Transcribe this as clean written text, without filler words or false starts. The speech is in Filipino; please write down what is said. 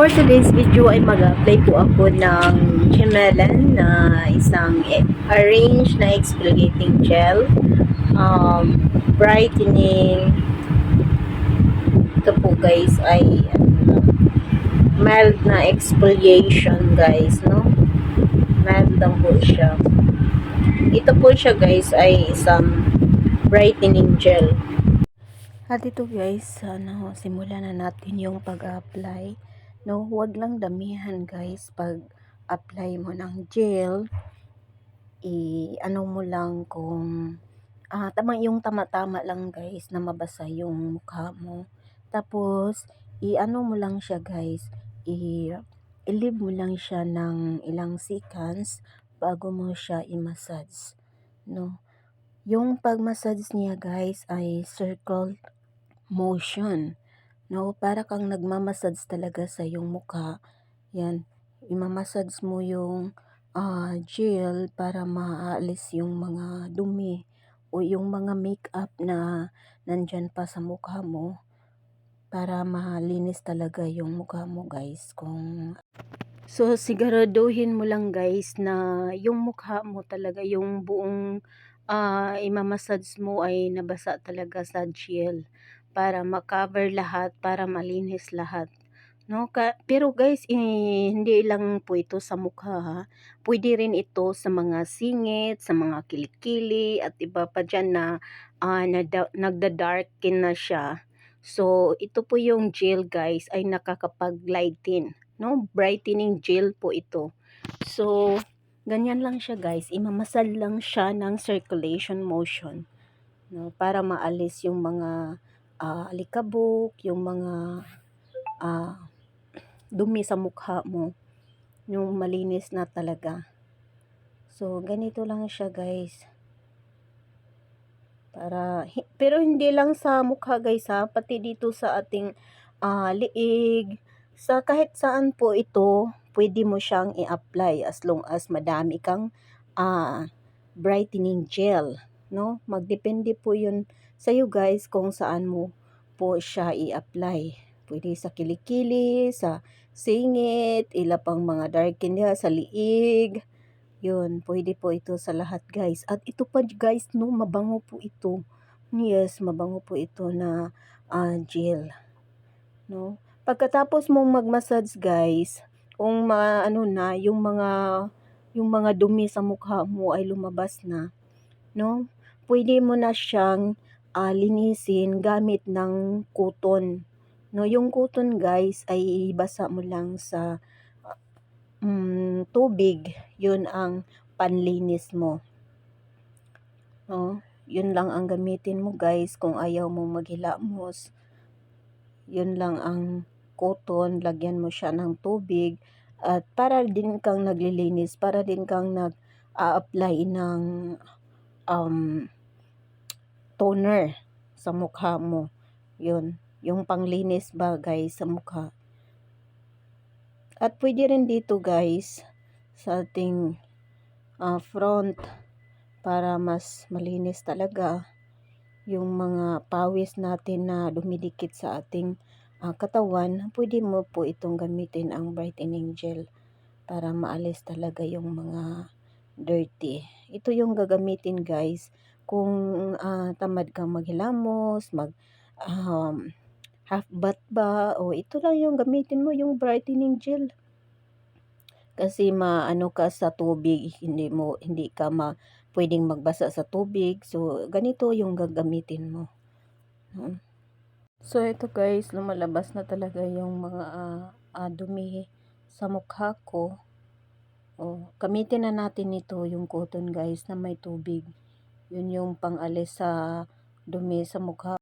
For today's video ay mag-apply po ako ng Gemellan na isang arrange na exfoliating gel, brightening. Ito po guys ay mild na exfoliation guys, no? Mild lang po siya. Ito po siya guys ay isang brightening gel. At ito guys, simulan na natin yung pag-apply. No, huwag lang damihan guys pag apply mo ng gel. Ano mo lang kung yung tama-tama lang guys na mabasa yung mukha mo. Tapos ano mo lang siya guys, i-leave mo lang siya ng ilang seconds bago mo siya i-massage, no? Yung pag-massage niya guys ay circle motion, no? Para kang nagmamassage talaga sa iyong mukha. Yan, imamassage mo yung gel para maalis yung mga dumi o yung mga makeup na nandyan pa sa mukha mo, para malinis talaga yung mukha mo guys. So siguraduhin mo lang guys na yung mukha mo talaga, yung buong imamassage mo ay nabasa talaga sa gel para makover lahat, para malinis lahat, no? Pero guys, hindi lang po ito sa mukha ha. Pwede rin ito sa mga singit, sa mga kilikili at iba pa dyan na nagda-darken na siya. So ito po yung gel guys ay nakakapag-lighten, no? Brightening gel po ito. So ganyan lang siya guys, imamasal lang siya ng circulation motion, no? Para maalis yung mga alikabok, yung mga dumi sa mukha mo, yung malinis na talaga. So ganito lang siya guys. Pero hindi lang sa mukha guys ha, pati dito sa ating liig, sa kahit saan po ito, pwede mo siyang i-apply as long as madami kang brightening gel, no? Magdepende po yun sa iyo guys kung saan mo po siya i-apply. Pwede sa kilikili, sa singit, pang mga darken niya sa liig. Yun, pwede po ito sa lahat guys. At ito pa guys, no, mabango po ito. Yes, mabango po ito na gel, no? Pagkatapos mong mag-massage guys, kung yung mga dumi sa mukha mo ay lumabas na, no? Pwede mo na siyang linisin gamit ng cotton. No, yung cotton guys ay ibasa mo lang sa tubig, yun ang panlinis mo. No? Yun lang ang gamitin mo guys kung ayaw mo maghilamos. Yun lang ang cotton, lagyan mo siya ng tubig at para din kang naglilinis, para din kang nag-a-apply ng toner sa mukha mo. Yun, yung panglinis ba guys sa mukha. At pwede rin dito guys sa ating front para mas malinis talaga yung mga pawis natin na dumidikit sa ating katawan. Pwede mo po itong gamitin ang brightening gel para maalis talaga yung mga dirty. Ito yung gagamitin guys kung tamad kang maghilamos, half bath ba, o ito lang yung gamitin mo, yung brightening gel. Kasi maano ka sa tubig, hindi ka pwedeng magbasa sa tubig. So ganito yung gagamitin mo. So ito guys, lumalabas na talaga yung mga dumi sa mukha ko. Gamitin na natin ito, yung cotton guys na may tubig. Yun yung pang-alis sa dumi sa mukha.